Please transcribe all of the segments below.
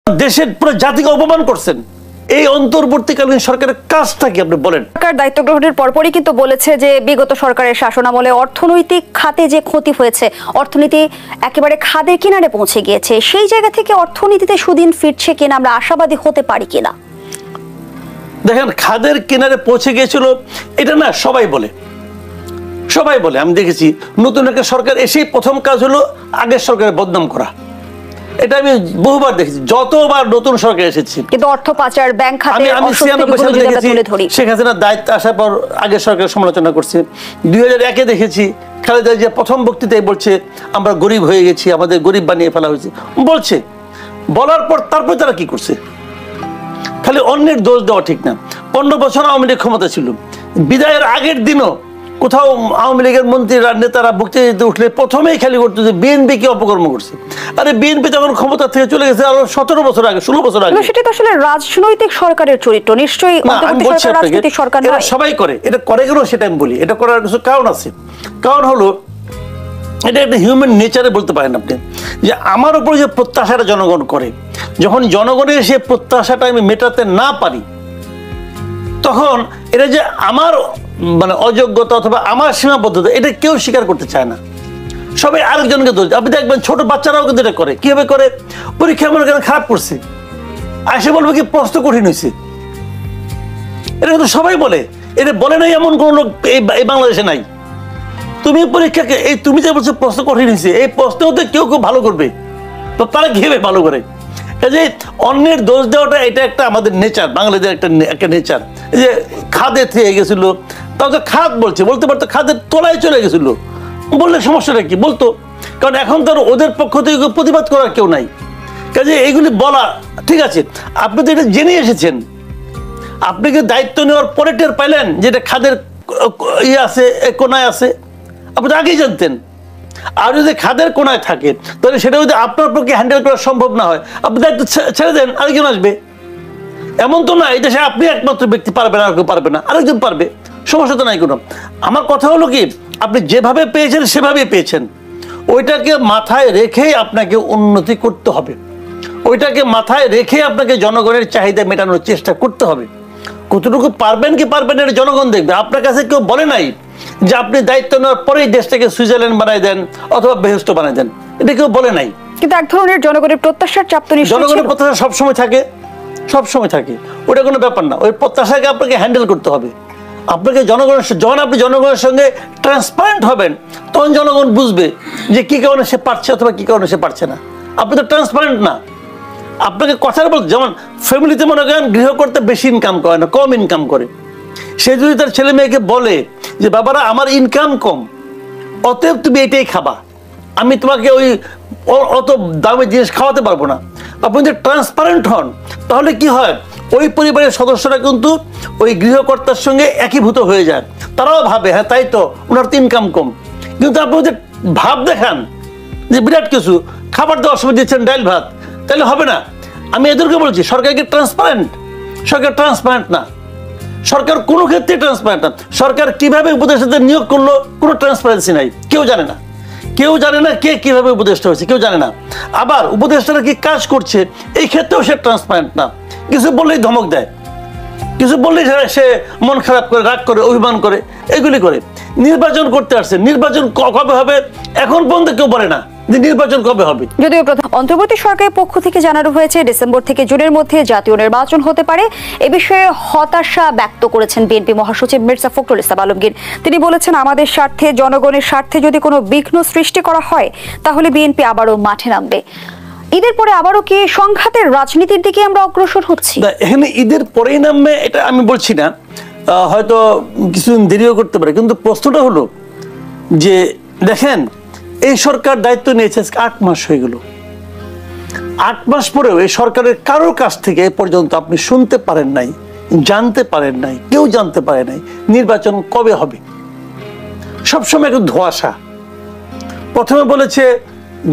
দেশের পুরো জাতিকে অপমান করছেন। এই অন্তর্বর্তীকালীন সরকারের কাজটা কি আপনি বলেন? সরকার দায়িত্ব গ্রহণের পরপরই কিন্তু বলেছে যে বিগত সরকারের শাসনামলে অর্থনৈতিক খাতে যে ক্ষতি হয়েছে, অর্থনীতি একেবারে খাদের কিনারে পৌঁছে গিয়েছে, সেই জায়গা থেকে অর্থনীতিতে সুদিন ফিরছে কিনা আমরা আশাবাদী হতে পারি কিনা? দেখেন, খাদের কিনারে পৌঁছে গিয়েছিল এটা না সবাই বলে, সবাই বলে। আমি দেখেছি নতুন একটা সরকার এসেই প্রথম কাজ হলো আগের সরকারের বদনাম করা। এটা আমি বহুবার দেখেছি, যতবার নতুন সরকার এসেছে। কিন্তু অর্থ পাচার, ব্যাংক খাতে আমি শেখ হাসিনা দায়িত্ব আসার পর আগের সরকারের সমালোচনা করছে। 2001-এ দেখেছি খালেদা জিয়া প্রথম বক্তৃতায় বলছে আমরা গরিব হয়ে গেছি, আমাদের গরিব বানিয়ে ফেলা হয়েছে বলছে। বলার পর তারপর তারা কি করছে? খালি অন্যের দোষ দেওয়া ঠিক না। 15 বছর আওয়ামী লীগ ক্ষমতা ছিল, বিদায়ের আগের দিনও কোথাও আওয়ামী লীগের মন্ত্রীরা নেতারা বক্তৃতা দিতে উঠলে প্রথমেই খালি করতো যে বিএনপি কি অপকর্ম করছে। আরে বিএনপি তখন ক্ষমতা থেকে চলে গেছে আরো 17 বছর আগে, 16 বছর আগে। সেটা তো আসলে রাজনৈতিক সরকারের চরিত্র, নিশ্চয়ই রাজনৈতিক সরকার নয়। সবাই করে, এটা করে কেন সেটা আমি বলি। এটা করার কিছু কারণ আছে। কারণ হলো এটা একটা হিউম্যান নেচারে বলতে পারেন আপনি, যে আমার উপর যে প্রত্যাশাটা জনগণ করে, যখন জনগণের সে প্রত্যাশাটা আমি মেটাতে না পারি, তখন এটা যে আমার মানে অযোগ্যতা অথবা আমার সীমাবদ্ধতা, এটা কেউ স্বীকার করতে চায় না। সবাই আরেকজনকে দোষ। আপনি দেখবেন ছোট বাচ্চারাও কিন্তু এটা করে। কিভাবে করে? পরীক্ষা মনে করেন খারাপ করছে, আসে বলবে কি প্রশ্ন কঠিন হয়েছে। এটা কিন্তু সবাই বলে। এটা বলে নাই এমন কোন লোক এই বাংলাদেশে নাই। তুমি পরীক্ষাকে এই তুমি যে বলছো প্রশ্ন কঠিন হয়েছে, এই প্রশ্ন হতে কেউ কেউ ভালো করবে, তো তারা কিভাবে ভালো করে? যে অন্যের দোষ দেওয়াটা এটা একটা আমাদের নেচার, বাংলাদেশের একটা নেচার। যে খাদে থেকে গেছিল, তাও তো খাদ বলছে, বলতে পারতো খাদের তলায় চলে গেছিল, বললে সমস্যাটা কি? বলতো। কারণ এখন তো ওদের পক্ষ থেকে প্রতিবাদ করার কেউ নাই। কাজে এইগুলি বলা ঠিক আছে। আপনি তো এটা জেনে এসেছেন, আপনি কি দায়িত্ব নেওয়ার পরে টের পাইলেন যেটা খাদের ইয়ে আছে, কোনায় আছে? আপনি তো আগেই জানতেন। আর যদি খাদের কোনায় থাকে তাহলে সেটা যদি আপনার পক্ষে হ্যান্ডেল করা সম্ভব না হয়, আপনি দায়িত্ব ছেড়ে দেন, আরেকজন আসবে। এমন তো না এই দেশে আপনি একমাত্র ব্যক্তি পারবেন, আর কেউ পারবে না, আরেকজন পারবে, সমস্যা তো নাই কোনো। আমার কথা হলো কি, আপনি যেভাবে পেয়েছেন সেভাবেই পেয়েছেন। ওইটাকে মাথায় রেখেই আপনাকে উন্নতি করতে হবে, ওইটাকে মাথায় রেখে আপনাকে জনগণের চাহিদা মেটানোর চেষ্টা করতে হবে। কতটুকু পারবেন কি পারবেন এটা জনগণ দেখবে। আপনার কাছে কেউ বলে নাই যে আপনি দায়িত্ব নেওয়ার পরেই দেশটাকে সুইজারল্যান্ড বানাই দেন অথবা বেহেশত বানাই দেন, এটা কেউ বলে নাই। কিন্তু এক ধরনের জনগণের প্রত্যাশার চাপ তো নিশ্চয়ই জনগণের প্রত্যাশা সবসময় থাকে, সবসময় থাকে, ওটা কোনো ব্যাপার না। ওই প্রত্যাশাকে আপনাকে হ্যান্ডেল করতে হবে। আপনাকে জনগণের, যখন আপনি জনগণের সঙ্গে ট্রান্সপারেন্ট হবেন, তখন জনগণ বুঝবে যে কি কারণে সে পারছে অথবা কি কারণে সে পারছে না। আপনি তো ট্রান্সপারেন্ট না। আপনাকে কথার বলতে, যেমন ফ্যামিলিতে মনে করেন গৃহ করতে বেশি ইনকাম করে না, কম ইনকাম করে। সে যদি তার ছেলে মেয়েকে বলে যে বাবারা আমার ইনকাম কম, অতএব তুমি এটাই খাবা, আমি তোমাকে ওই অত দামি জিনিস খাওয়াতে পারবো না, আপনি যদি ট্রান্সপারেন্ট হন, তাহলে কি হয়, ওই পরিবারের সদস্যরা কিন্তু ওই গৃহকর্তার সঙ্গে একীভূত হয়ে যায়। তারাও ভাবে হ্যাঁ তাই তো, ওনার তো ইনকাম কম। কিন্তু আপনি যদি ভাব দেখান যে বিরাট কিছু খাবার দেওয়ার সময় দিচ্ছেন ডাল ভাত, তাহলে হবে না। আমি এদেরকে বলছি সরকারকে ট্রান্সপারেন্ট, সরকার ট্রান্সপারেন্ট না। সরকার কোনো ক্ষেত্রে ট্রান্সপারেন্ট না। সরকার কিভাবে উপদেষ্টাদের নিয়োগ করলো কোনো ট্রান্সপারেন্সি নাই, কেউ জানে না। কেউ জানে না কে কিভাবে উপদেষ্টা হয়েছে, কেউ জানে না। আবার উপদেষ্টারা কি কাজ করছে এই ক্ষেত্রেও সে ট্রান্সপারেন্ট না। কিছু বললেই ধমক দেয়, কিছু বললেই সে মন খারাপ করে, রাগ করে, অভিমান করে, এগুলি করে। নির্বাচন করতে আসছে, নির্বাচন কবে হবে এখন পর্যন্ত কেউ বলে না যে নির্বাচন কবে হবে। যদিও অন্তর্বর্তী সরকারের পক্ষ থেকে জানানো হয়েছে ডিসেম্বর থেকে জুনের মধ্যে জাতীয় নির্বাচন হতে পারে। এ বিষয়ে হতাশা ব্যক্ত করেছেন বিএনপি মহাসচিব মির্জা ফখরুল ইসলাম আলমগীর। তিনি বলেছেন আমাদের স্বার্থে, জনগণের স্বার্থে যদি কোনো বিঘ্ন সৃষ্টি করা হয় তাহলে বিএনপি আবারও মাঠে নামবে। ঈদের পরে আবারও কি সংঘাতের রাজনীতির দিকে আমরা অগ্রসর হচ্ছি? এখানে ঈদের পরেই নামবে এটা আমি বলছি না, হয়তো কিছুদিন দেরিও করতে পারে। কিন্তু প্রশ্নটা হলো যে দেখেন, এই সরকার দায়িত্ব নিয়েছে 8 মাস হয়ে গেল। 8 মাস পরেও এই সরকারের কারোর কাছ থেকে এ পর্যন্ত আপনি শুনতে পারেন নাই, জানতে পারেন নাই, কেউ জানতে পারে নাই নির্বাচন কবে হবে। সবসময় একটু ধোঁয়াশা। প্রথমে বলেছে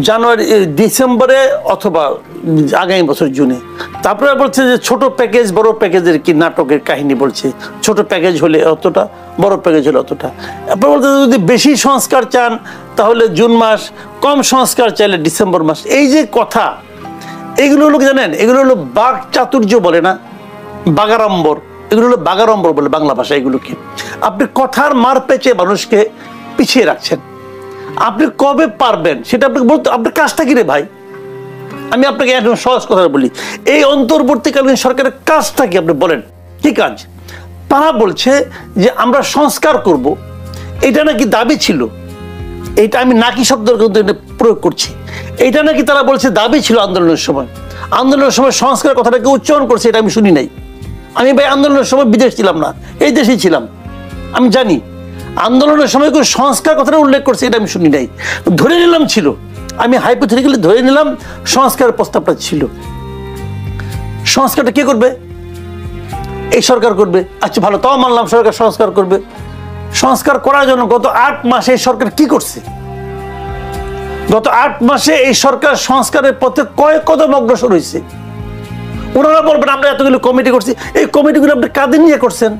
জানুয়ারি, ডিসেম্বরে অথবা আগামী বছর জুনে। তারপরে বলছে যে ছোট প্যাকেজ বড় প্যাকেজের কি নাটকের কাহিনী বলছে, ছোট প্যাকেজ হলে অতটা, বড় প্যাকেজ হলে অতটা। এরপর বলতে যদি বেশি সংস্কার চান তাহলে জুন মাস, কম সংস্কার চাইলে ডিসেম্বর মাস। এই যে কথা, এগুলো হলো কি জানেন, এগুলো হলো বাক চাতুর্য বলে না, বাগাড়ম্বর, এগুলো হলো বাগাড়ম্বর বলে বাংলা ভাষা। এগুলোকে আপনি কথার মার পেঁচে মানুষকে পিছিয়ে রাখছেন। আপনি কবে পারবেন সেটা আপনাকে বলতে, আপনার কাজটা কি রে ভাই? আমি আপনাকে একদম সহজ কথা বলি, এই অন্তর্বর্তীকালীন সরকারের কাজটা কি আপনি বলেন, কি কাজ? তারা বলছে যে আমরা সংস্কার করব, এটা নাকি দাবি ছিল। এইটা আমি নাকি শব্দ প্রয়োগ করছি, এইটা নাকি তারা বলছে দাবি ছিল আন্দোলনের সময়। আন্দোলনের সময় সংস্কার কথাটাকে উচ্চারণ করছে, এটা আমি শুনি নাই। আমি ভাই আন্দোলনের সময় বিদেশ ছিলাম না, এই দেশেই ছিলাম, আমি জানি আন্দোলনের সময় কেউ সংস্কার কথাটা উল্লেখ করছে, এটা আমি শুনি নাই। ধরে নিলাম ছিল, আমি হাইপোথেটিক্যালি ধরে নিলাম সংস্কারের প্রস্তাবটা ছিল। সংস্কারটা কে করবে? এই সরকার করবে। আচ্ছা ভালো, তাও মানলাম সরকার সংস্কার করবে। সংস্কার করার জন্য গত 8 মাসে এই সরকার কি করছে? গত 8 মাসে এই সরকার সংস্কারের পথে কয়েক কদম অগ্রসর হয়েছে। ওনারা বলবেন আমরা এতগুলো কমিটি করছি, এই কমিটিগুলো আপনি কাদের নিয়ে করছেন?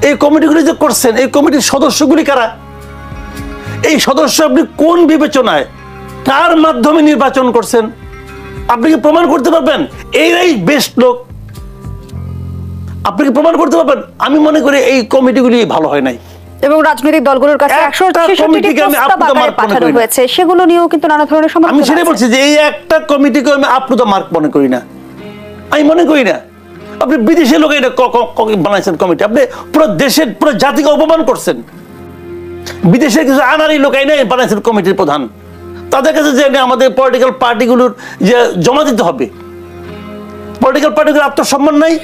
এই কমিটিগুলি যে করছেন, এই কমিটির সদস্যগুলি কারা? এই সদস্য আপনি কোন বিবেচনায়, কার মাধ্যমে নির্বাচন করছেন? আপনি কি প্রমাণ করতে পারবেন এরাই বেস্ট লোক? আপনি কি প্রমাণ করতে পারবেন? আমি মনে করি এই কমিটিগুলি ভালো হয় নাই। এবং রাজনৈতিক দলগুলোর কাছে 166টি প্রস্তাব আকারে পাঠানো হয়েছে, সেগুলো নিয়েও কিন্তু নানা ধরনের সমালোচনা। আমি সেটাই বলছি যে এই একটা কমিটিকে আমি আপ টু দ্য মার্ক মনে করি না, আমি মনে করি না। আপনি বিদেশের লোক এটা বানাইছেন কমিটি, আপনি পুরো দেশের পুরো জাতিকে অপমান করছেন। বিদেশের কিছু আনারি লোক এনে বানাইছেন কমিটির প্রধান, তাদের কাছে যে আমাদের পলিটিক্যাল পার্টিগুলোর যে জমা দিতে হবে। পলিটিক্যাল পার্টিগুলোর আত্মসম্মান নাই,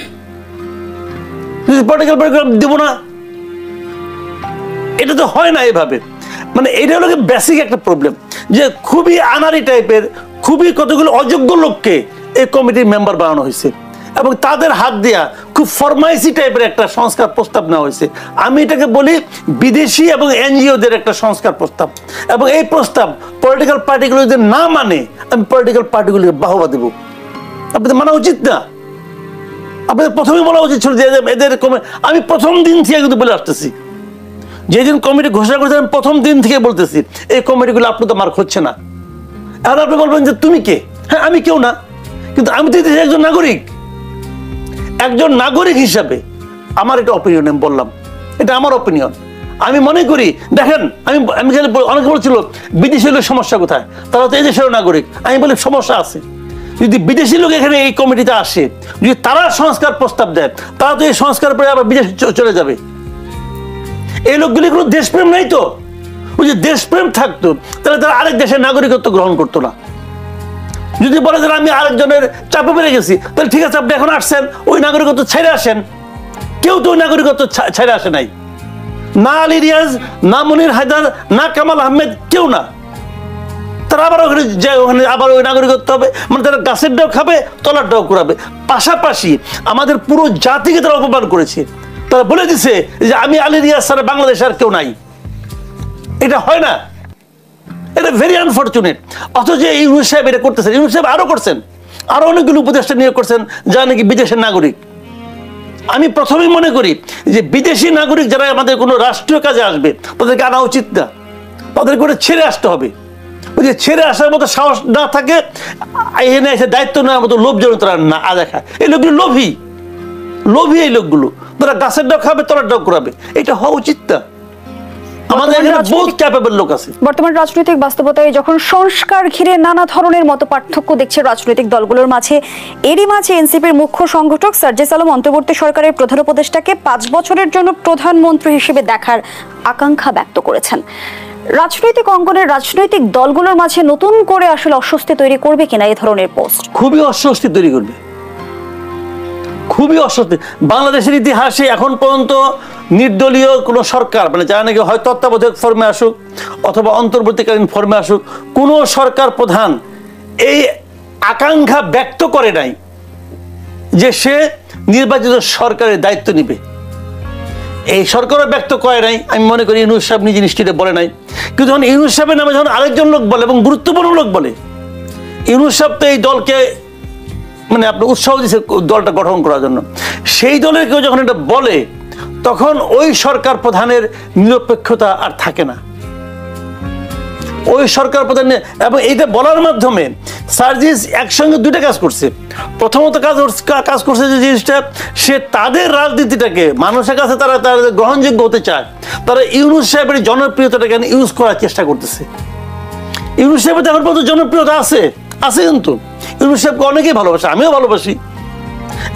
পলিটিক্যাল পার্টিগুলো দেব না, এটা তো হয় না এভাবে। মানে এটা হলো বেসিক একটা প্রবলেম, যে খুবই আনারি টাইপের, খুবই কতগুলো অযোগ্য লোককে এই কমিটির মেম্বার বানানো হয়েছে এবং তাদের হাত দিয়া খুব ফরমাইসি টাইপের একটা সংস্কার প্রস্তাব নেওয়া হয়েছে। আমি এটাকে বলি বিদেশি এবং এনজিওদের একটা সংস্কার প্রস্তাব। এবং এই প্রস্তাব পলিটিক্যাল পার্টিগুলো যদি না মানে, আমি পলিটিক্যাল পার্টিগুলোকে বাহবা দেব। আপনাদের মানা উচিত না, আপনাদের প্রথমেই বলা উচিত ছিল যে এদের আমি প্রথম দিন থেকে কিন্তু বলে আসতেছি, যেদিন কমিটি ঘোষণা করেছে আমি প্রথম দিন থেকে বলতেছি এই কমিটিগুলো আপনার তো মার্ক হচ্ছে না। আর আপনি বলবেন যে তুমি কে? হ্যাঁ আমি কেউ না, কিন্তু আমি তো দেশের একজন নাগরিক। একজন নাগরিক হিসাবে আমার এটা অপিনিয়ন, আমি বললাম এটা আমার অপিনিয়ন। আমি মনে করি, দেখেন আমি অনেকে বলছিল বিদেশি লোকের সমস্যা কোথায়, তারা তো এই দেশের নাগরিক। আমি বলি সমস্যা আছে, যদি বিদেশি লোক এখানে এই কমিটিতে আসে, যদি তারা সংস্কার প্রস্তাব দেয়, তারা তো এই সংস্কার পরে আবার বিদেশে চলে যাবে। এই লোকগুলি কোনো দেশপ্রেম নাই তো, ওই যে দেশপ্রেম থাকতো তাহলে তারা আরেক দেশের নাগরিকত্ব গ্রহণ করতো না। যদি বলে যে আমি আরেকজনের চাপে পেরে গেছি, তাহলে ঠিক আছে আপনি এখন আসছেন, ওই নাগরিকত্ব ছেড়ে আসেন। কেউ তো ওই নাগরিকত্ব ছেড়ে আসে নাই, না আলী রিয়াজ, না মনির হায়দার, না কামাল আহমেদ, কেউ না। তারা আবার ওখানে যায়, ওখানে আবার ওই নাগরিকত্ব হবে, মানে তারা গাছের ডাও খাবে, তলার ডাও কুড়াবে। পাশাপাশি আমাদের পুরো জাতিকে তারা অপমান করেছে। তারা বলে দিছে যে আমি আলী রিয়াজ ছাড়া বাংলাদেশ আর কেউ নাই। এটা হয় না, এটা ভেরি আনফর্চুনেট। অথচ ইউনূস সাহেব এটা করতেছেন, ইউনূস সাহেব আরো করছেন, আরো অনেকগুলো উপদেষ্টা নিয়োগ করছেন যারা নাকি বিদেশের নাগরিক। আমি প্রথমেই মনে করি যে বিদেশি নাগরিক যারা আমাদের কোনো রাষ্ট্রীয় কাজে আসবে তাদেরকে আনা উচিত না, তাদেরকে করে ছেড়ে আসতে হবে। ওই যে ছেড়ে আসার মতো সাহস না থাকে, এনে এসে দায়িত্ব নেওয়ার মতো লোভজনক তারা না দেখায়। এই লোকগুলো লোভী, লোভী এই লোকগুলো, তারা গাছের ডাও খাবে, তলার ডাও করাবে। এটা হওয়া উচিত না। আমাদের এখানে বহুত ক্যাপেবল লোক আছে। বর্তমান রাজনৈতিক বাস্তবতায় যখন সংস্কার ঘিরে নানা ধরনের মত পার্থক্য দেখছে রাজনৈতিক দলগুলোর মাঝে, এরই মাঝে এনসিপির মুখ্য সংগঠক সার্জিস আলম অন্তর্বর্তী সরকারের প্রধান উপদেষ্টাকে 5 বছরের জন্য প্রধানমন্ত্রী হিসেবে দেখার আকাঙ্ক্ষা ব্যক্ত করেছেন। রাজনৈতিক অঙ্গনের রাজনৈতিক দলগুলোর মাঝে নতুন করে আসলে অস্বস্তি তৈরি করবে কিনা এই ধরনের পোস্ট? খুবই অস্বস্তি তৈরি করবে, খুবই অস্বস্তি। বাংলাদেশের ইতিহাসে এখন পর্যন্ত নির্দলীয় কোনো সরকার, মানে যারা নাকি হয় তত্ত্বাবধায়ক ফর্মে আসুক অথবা অন্তর্বর্তীকালীন ফর্মে আসুক, কোনো সরকার প্রধান এই আকাঙ্ক্ষা ব্যক্ত করে নাই যে সে নির্বাচিত সরকারের দায়িত্ব নিবে। এই সরকারও ব্যক্ত করে নাই। আমি মনে করি ইউনূস সাহেব নিজে নিশ্চিত বলে নাই, কিন্তু যখন ইউনূস সাহেবের নামে যখন আরেকজন লোক বলে এবং গুরুত্বপূর্ণ লোক বলে, ইউনূস সাহেব তো এই দলকে মানে আপনি উৎসাহ দিচ্ছে দলটা গঠন করার জন্য, সেই দলের কেউ যখন এটা বলে তখন ওই সরকার প্রধানের নিরপেক্ষতা আর থাকে না। ওই সরকার প্রধান এবং এইটা বলার মাধ্যমে সার্জিস একসঙ্গে দুইটা কাজ করছে। প্রথমত কাজ করছে যে জিনিসটা, সে তাদের রাজনীতিটাকে মানুষের কাছে তারা গ্রহণযোগ্য হতে চায়, তারা ইউনূস সাহেবের জনপ্রিয়তাটাকে ইউজ করার চেষ্টা করতেছে। ইউনূস সাহেবের এখন পর্যন্ত জনপ্রিয়তা আছে কিন্তু ইউনূস সাহেবকে অনেকেই ভালোবাসে, আমিও ভালোবাসি।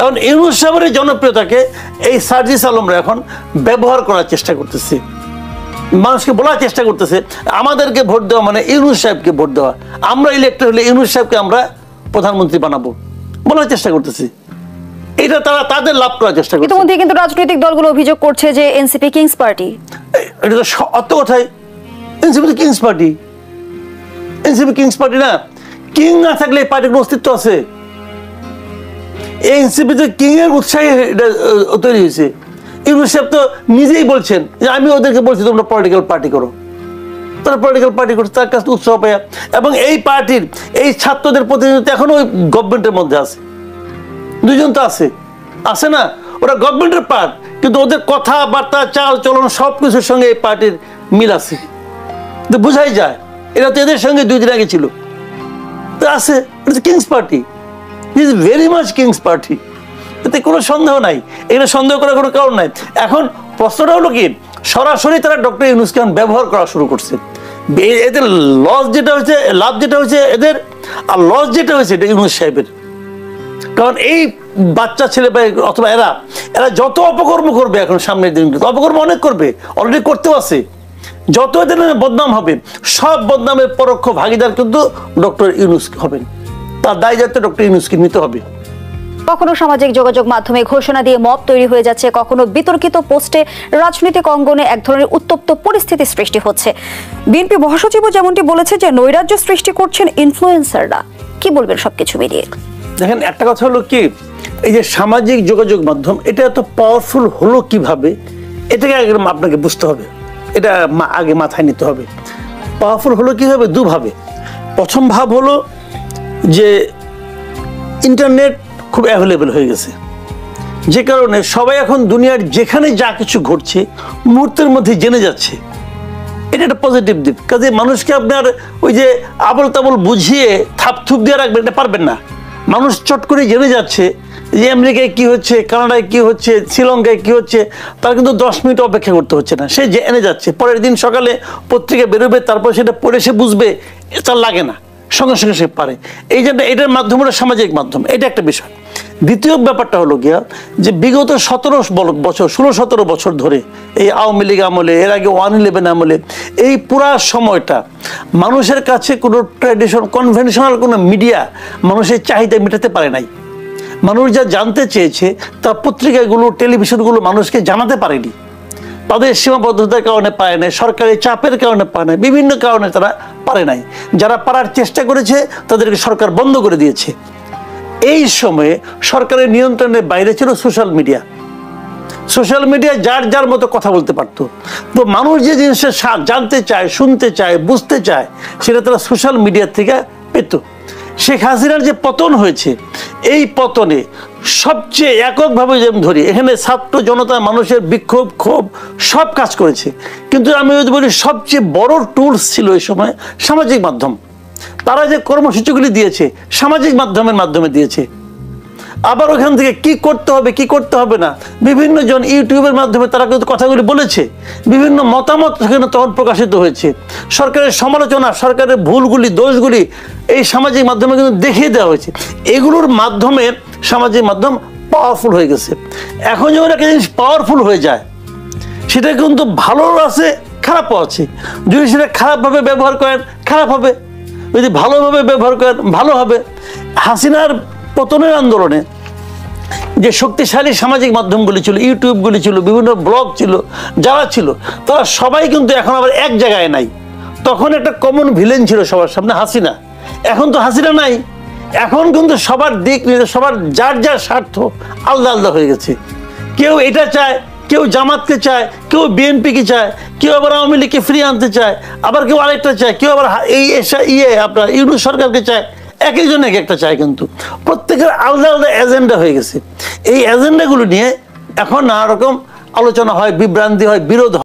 এখন ইউনূস সাহেবের জনপ্রিয়তাকে এই সার্জিস আলমরা এখন ব্যবহার করার চেষ্টা করতেছে, মানুষকে বলার চেষ্টা করতেছে আমাদেরকে ভোট দেওয়া মানে ইউনূস সাহেবকে ভোট দেওয়া, আমরা ইলেক্টেড হলে ইউনূস সাহেবকে আমরা প্রধানমন্ত্রী বানাবো বলার চেষ্টা করতেছি। এটা তারা তাদের লাভ করার চেষ্টা করছে। ইতিমধ্যে কিন্তু রাজনৈতিক দলগুলো অভিযোগ করছে যে এনসিপি কিংস পার্টি। এটা তো অত কথাই, এনসিপি তো king's party. NCP king's party না, কিং না থাকলে এই পার্টির অস্তিত্ব আছে। এনসিপিতে কিং এর উৎসাহে এটা তৈরি হয়েছে। ইউনূস সাহেব তো নিজেই বলছেন যে আমি ওদেরকে বলছি তোমরা পলিটিক্যাল পার্টি করো, তারা পলিটিক্যাল পার্টি করছে, তার কাছে উৎসাহ পায়। এবং এই পার্টির এই ছাত্রদের প্রতিনিধিত্ব এখনো ওই গভর্নমেন্টের মধ্যে আছে, দুইজন তো আছে না, ওরা গভর্নমেন্টের পার্ট, কিন্তু ওদের কথাবার্তা চাল চলন সবকিছুর সঙ্গে এই পার্টির মিল আছে, বোঝাই যায়। এরা তো এদের সঙ্গে 2 দিন আগে ছিল, তো আছে। King's party is very much king's party, এতে কোনো সন্দেহ নাই, এখানে সন্দেহ করার কোনো কারণ নাই। এখন প্রশ্নটা হলো কি, সরাসরি তারা ডক্টর ইউনূসকে ব্যবহার করা শুরু করছে। এদের লস যেটা হয়েছে, লাভ যেটা হয়েছে এদের, আর লস যেটা হয়েছে এটা ইউনূস সাহেবের। কারণ এই বাচ্চা ছেলে অথবা এরা যত অপকর্ম করবে এখন সামনের দিন, অপকর্ম অনেক করবে, অলরেডি করতেও আছে, যত এদের বদনাম হবে সব বদনামের পরোক্ষ ভাগিদার কিন্তু ডক্টর ইউনূস হবেন, তার দায় দায়িত্ব ডক্টর ইউনূসকে নিতে হবে। কখনো সামাজিক যোগাযোগ মাধ্যমে ঘোষণা দিয়ে মব তৈরি হয়ে যাচ্ছে, কখনো বিতর্কিত পোস্টে রাজনৈতিক অঙ্গনে এক ধরনের উত্তপ্ত পরিস্থিতি সৃষ্টি হচ্ছে। বিএনপি মহাসচিবও যেমনটি বলেছে যে নৈরাজ্য সৃষ্টি করছেন ইনফ্লুয়েন্সাররা। কি বলবেন সবকিছু মিলিয়ে? দেখেন, একটা কথা হলো কি, এই যে সামাজিক যোগাযোগ মাধ্যম এটা এত পাওয়ারফুল হলো কিভাবে, এটাকে আগে আপনাকে বুঝতে হবে, এটা আগে মাথায় নিতে হবে। পাওয়ারফুল হলো কিভাবে? দুভাবে। প্রথম ভাব হলো যে ইন্টারনেট খুব অ্যাভেলেবেল হয়ে গেছে, যে কারণে সবাই এখন দুনিয়ার যেখানে যা কিছু ঘটছে মুহূর্তের মধ্যে জেনে যাচ্ছে। এটা একটা পজিটিভ দিক। কাজে মানুষকে আপনার ওই যে আবল তাবল বুঝিয়ে থাপথুপ দিয়ে রাখবেন, এটা পারবেন না। মানুষ চট করে জেনে যাচ্ছে যে আমেরিকায় কি হচ্ছে, কানাডায় কি হচ্ছে, শ্রীলঙ্কায় কি হচ্ছে, তার কিন্তু 10 মিনিট অপেক্ষা করতে হচ্ছে না, সে জেনে যাচ্ছে। পরের দিন সকালে পত্রিকা বেরোবে, তারপর সেটা পড়ে সে বুঝবে, তার লাগে না, সঙ্গে সঙ্গে সে পারে। এই জন্য এটার মাধ্যম হলো সামাজিক মাধ্যম, এটা একটা বিষয়। দ্বিতীয় ব্যাপারটা হলো গিয়া যে বিগত 16-17 বছর ধরে এই আওয়ামী লীগ আমলে, এর আগে 111 আমলে, এই পুরা সময়টা মানুষের কাছে কোনো কনভেনশনাল কোনো মিডিয়া মানুষের চাহিদা মেটাতে পারে নাই। মানুষ যা জানতে চেয়েছে তার পত্রিকাগুলো, টেলিভিশনগুলো মানুষকে জানাতে পারেনি, তাদের সীমাবদ্ধতার কারণে পারে নাই, সরকারি চাপের কারণে পারে নাই, বিভিন্ন কারণে তারা পারে নাই। যারা পারার চেষ্টা করেছে তাদেরকে সরকার বন্ধ করে দিয়েছে। এই সময়ে সরকারের নিয়ন্ত্রণের বাইরে ছিল সোশ্যাল মিডিয়া। সোশ্যাল মিডিয়া যার যার মতো কথা বলতে পারতো। তো মানুষ যে জিনিসটা জানতে চায়, শুনতে চায়, বুঝতে চায়, সেটা তারা সোশ্যাল মিডিয়া থেকে পেত। শেখ হাসিনার যে পতন হয়েছে, এই পতনে সবচেয়ে এককভাবে যেমন ধরি, এখানে ছাত্র জনতা, মানুষের বিক্ষোভ, ক্ষোভ সব কাজ করেছে, কিন্তু আমি যদি বলি সবচেয়ে বড় টুলস ছিল এই সময় সামাজিক মাধ্যম। তারা যে কর্মসূচিগুলি দিয়েছে সামাজিক মাধ্যমের মাধ্যমে দিয়েছে। আবার ওখান থেকে কি করতে হবে, কি করতে হবে না, বিভিন্ন জন ইউটিউবের মাধ্যমে তারা কিন্তু কথাগুলি বলেছে, বিভিন্ন মতামত সেখানে তখন প্রকাশিত হয়েছে। সরকারের সমালোচনা, সরকারের ভুলগুলি, দোষগুলি এই সামাজিক মাধ্যমে কিন্তু দেখিয়ে দেওয়া হয়েছে। এগুলোর মাধ্যমে সামাজিক মাধ্যম পাওয়ারফুল হয়ে গেছে। এখন যখন একটা জিনিস পাওয়ারফুল হয়ে যায়, সেটা কিন্তু ভালো আছে, খারাপও আছে। যদি সেটা খারাপভাবে ব্যবহার করেন খারাপ হবে, যদি ভালোভাবে ব্যবহার করেন ভালো হবে। হাসিনার পতনের আন্দোলনে যে শক্তিশালী সামাজিক মাধ্যমগুলি ছিল, ইউটিউবগুলি ছিল, বিভিন্ন ব্লগ ছিল, যারা ছিল তারা সবাই কিন্তু এখন আবার এক জায়গায় নাই। তখন একটা কমন ভিলেন ছিল সবার সামনে, হাসিনা। এখন তো হাসিনা নাই, এখন কিন্তু সবার দিক নিয়ে সবার যার যার স্বার্থ আলাদা আলাদা হয়ে গেছে। কেউ এটা চায়, কেউ জামাতকে চায়, কেউ বিএনপিকে চায়, কেউ আবার আওয়ামী লীগকে ফিরিয়ে আনতে চায়, আবার কেউ আরেকটা চায়, কেউ আবার আপনার ইউনূস সরকারকে চায়। এক একজন এক একটা চায়, কিন্তু প্রত্যেকের আলাদা আলাদা এজেন্ডা হয়ে গেছে। এই এজেন্ডাগুলো নিয়ে এখন নানা রকম আলোচনা হয়, বিভ্রান্তি হয়, বিরোধ হয়।